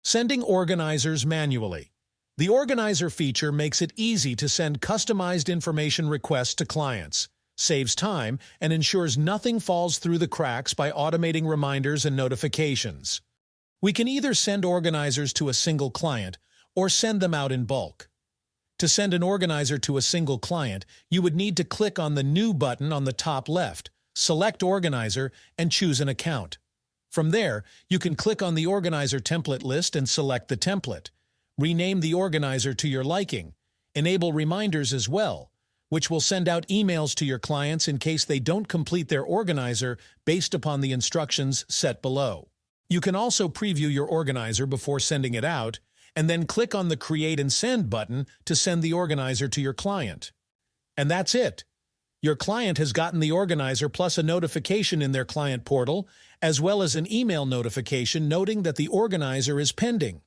Sending organizers manually. The organizer feature makes it easy to send customized information requests to clients, saves time, and ensures nothing falls through the cracks by automating reminders and notifications. We can either send organizers to a single client or send them out in bulk. To send an organizer to a single client, you would need to click on the New button on the top left, select Organizer, and choose an account. From there, you can click on the organizer template list and select the template. Rename the organizer to your liking. Enable reminders as well, which will send out emails to your clients in case they don't complete their organizer based upon the instructions set below. You can also preview your organizer before sending it out, and then click on the Create and Send button to send the organizer to your client. And that's it. Your client has gotten the organizer plus a notification in their client portal, as well as an email notification noting that the organizer is pending.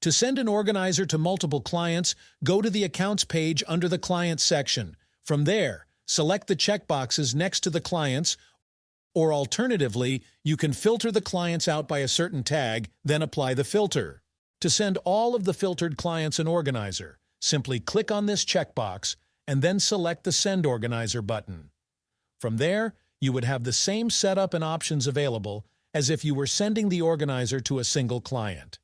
To send an organizer to multiple clients, go to the Accounts page under the Clients section. From there, select the checkboxes next to the clients, or alternatively, you can filter the clients out by a certain tag, then apply the filter. To send all of the filtered clients an organizer, simply click on this checkbox and then select the Send Organizer button. From there, you would have the same setup and options available as if you were sending the organizer to a single client.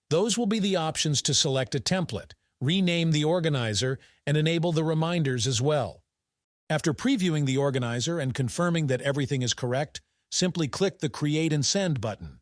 Those will be the options to select a template, rename the organizer, and enable the reminders as well. After previewing the organizer and confirming that everything is correct, simply click the Create and Send button.